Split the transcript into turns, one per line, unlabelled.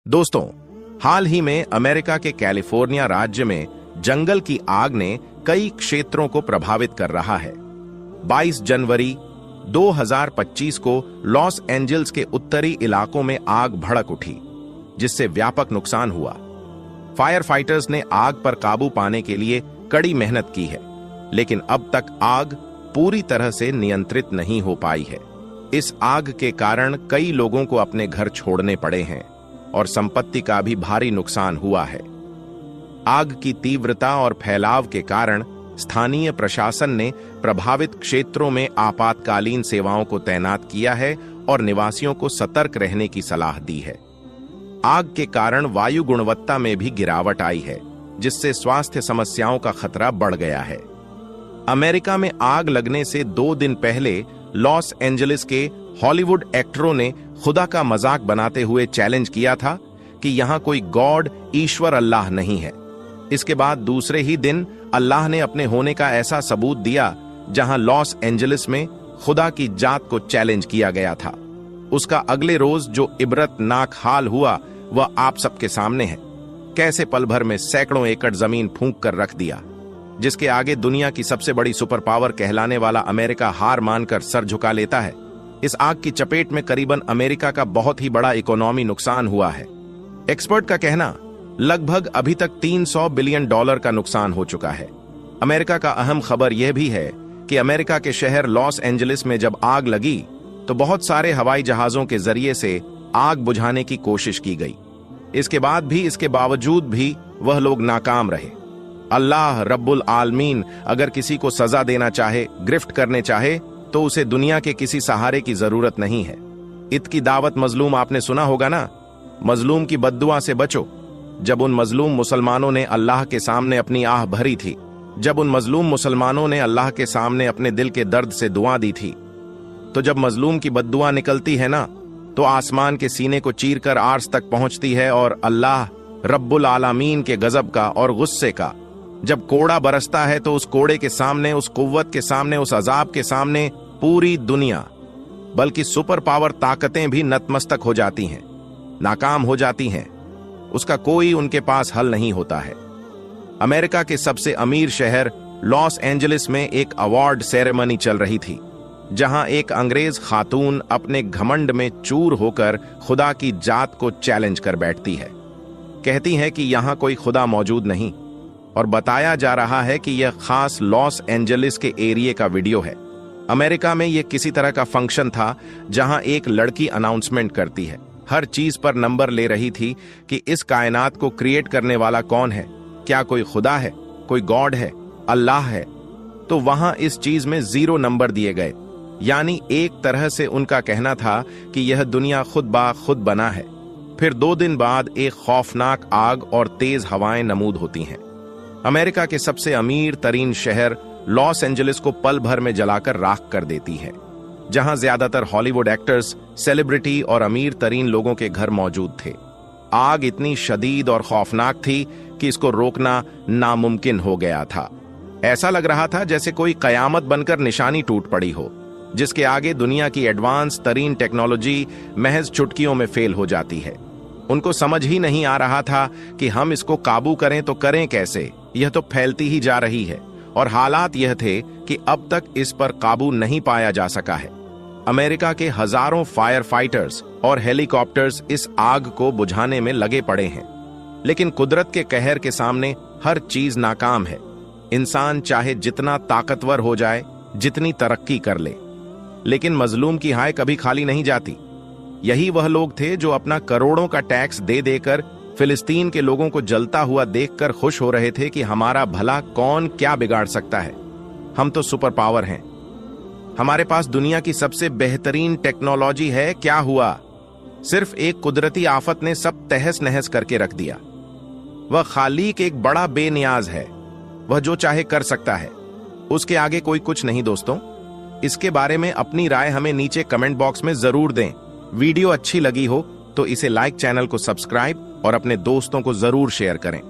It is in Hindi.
दोस्तों, हाल ही में अमेरिका के कैलिफोर्निया राज्य में जंगल की आग ने कई क्षेत्रों को प्रभावित कर रहा है। 22 जनवरी 2025 को लॉस एंजल्स के उत्तरी इलाकों में आग भड़क उठी, जिससे व्यापक नुकसान हुआ। फायर फाइटर्स ने आग पर काबू पाने के लिए कड़ी मेहनत की है, लेकिन अब तक आग पूरी तरह से नियंत्रित नहीं हो पाई है। इस आग के कारण कई लोगों को अपने घर छोड़ने पड़े हैं और संपत्ति का भी भारी नुकसान हुआ है। आग की तीव्रता और फैलाव के कारण स्थानीय प्रशासन ने प्रभावित क्षेत्रों में आपातकालीन सेवाओं को तैनात किया है और निवासियों को सतर्क रहने की सलाह दी है। आग के कारण वायु गुणवत्ता में भी गिरावट आई है, जिससे स्वास्थ्य समस्याओं का खतरा बढ़ गया है। अमेरिका में आग लगने से 2 दिन पहले लॉस एंजलिस के हॉलीवुड एक्टरों ने खुदा का मजाक बनाते हुए चैलेंज किया था कि यहां कोई गॉड, ईश्वर अल्लाह नहीं है। इसके बाद दूसरे ही दिन अल्लाह ने अपने होने का ऐसा सबूत दिया जहां लॉस एंजलिस में खुदा की जात को चैलेंज किया गया था। उसका अगले रोज जो इबरतनाक हाल हुआ वह आप सबके सामने है। कैसे पल भर में सैकड़ों एकड़ जमीन फूंक कर रख दिया, जिसके आगे दुनिया की सबसे बड़ी सुपर पावर कहलाने वाला अमेरिका हार मानकर सर झुका लेता है। इस आग की चपेट में करीबन अमेरिका का बहुत ही बड़ा इकोनॉमी नुकसान हुआ है। एक्सपर्ट का कहना लगभग अभी तक $300 बिलियन का नुकसान हो चुका है। अमेरिका का अहम खबर यह भी है कि अमेरिका के शहर लॉस एंजलिस में जब आग लगी तो बहुत सारे हवाई जहाजों के जरिए से आग बुझाने की कोशिश की गई। इसके बावजूद भी वह लोग नाकाम रहे। अल्लाह रब्बुल आलमीन अगर किसी को सजा देना चाहे, गिरफ्त करने चाहे, तो उसे दुनिया के किसी सहारे की जरूरत नहीं है। इत की दावत मजलूम आपने सुना होगा ना, मजलूम की बद्दुआ से बचो। जब उन मजलूम मुसलमानों ने अल्लाह के सामने अपनी आह भरी थी, जब उन मजलूम मुसलमानों ने अल्लाह के सामने अपने दिल के दर्द से दुआ दी थी, तो जब मजलूम की बद्दुआ निकलती है ना, तो आसमान के सीने को चीर कर आर्श तक पहुंचती है और अल्लाह रब्बुल आलमीन के गजब का और गुस्से का जब कोड़ा बरसता है, तो उस कोड़े के सामने, उस कुव्वत के सामने, उस अजाब के सामने पूरी दुनिया, बल्कि सुपर पावर ताकतें भी नतमस्तक हो जाती हैं, नाकाम हो जाती हैं। उसका कोई उनके पास हल नहीं होता है। अमेरिका के सबसे अमीर शहर लॉस एंजलिस में एक अवार्ड सेरेमनी चल रही थी, जहां एक अंग्रेज खातून अपने घमंड में चूर होकर खुदा की जात को चैलेंज कर बैठती है। कहती है कि यहां कोई खुदा मौजूद नहीं, और बताया जा रहा है कि यह खास लॉस एंजलिस के एरिया का वीडियो है। अमेरिका में यह किसी तरह का फंक्शन था जहां एक लड़की अनाउंसमेंट करती है, हर चीज पर नंबर ले रही थी कि इस कायनात को क्रिएट करने वाला कौन है, क्या कोई खुदा है, कोई गॉड है, अल्लाह है। तो वहां इस चीज में 0 नंबर दिए गए। यानी एक तरह से उनका कहना था कि यह दुनिया खुद बा खुद बना है। फिर 2 दिन बाद एक खौफनाक आग और तेज हवाएं नमूद होती हैं। अमेरिका के सबसे अमीर तरीन शहर लॉस एंजलिस को पल भर में जलाकर राख कर देती है, जहां ज्यादातर हॉलीवुड एक्टर्स, सेलिब्रिटी और अमीर तरीन लोगों के घर मौजूद थे। आग इतनी शदीद और खौफनाक थी कि इसको रोकना नामुमकिन हो गया था। ऐसा लग रहा था जैसे कोई कयामत बनकर निशानी टूट पड़ी हो, जिसके आगे दुनिया की एडवांस तरीन टेक्नोलॉजी महज चुटकियों में फेल हो जाती है। उनको समझ ही नहीं आ रहा था कि हम इसको काबू करें तो करें कैसे, यह तो फैलती ही जा रही है। और हालात यह थे कि अब तक इस पर काबू नहीं पाया जा सका है। अमेरिका के हजारों फायर फाइटर्स और हेलीकॉप्टर्स इस आग को बुझाने में लगे पड़े हैं, लेकिन कुदरत के कहर के सामने हर चीज नाकाम है। इंसान चाहे जितना ताकतवर हो जाए, जितनी तरक्की कर ले, लेकिन मजलूम की हाय कभी खाली नहीं जाती। यही वह लोग थे जो अपना करोड़ों का टैक्स दे देकर फिलिस्तीन के लोगों को जलता हुआ देखकर खुश हो रहे थे कि हमारा भला कौन क्या बिगाड़ सकता है, हम तो सुपर पावर हैं, हमारे पास दुनिया की सबसे बेहतरीन टेक्नोलॉजी है। क्या हुआ? सिर्फ एक कुदरती आफत ने सब तहस नहस करके रख दिया। वह खालिक एक बड़ा बेनियाज है, वह जो चाहे कर सकता है, उसके आगे कोई कुछ नहीं। दोस्तों, इसके बारे में अपनी राय हमें नीचे कमेंट बॉक्स में जरूर दें। वीडियो अच्छी लगी हो तो इसे लाइक, चैनल को सब्सक्राइब और अपने दोस्तों को जरूर शेयर करें।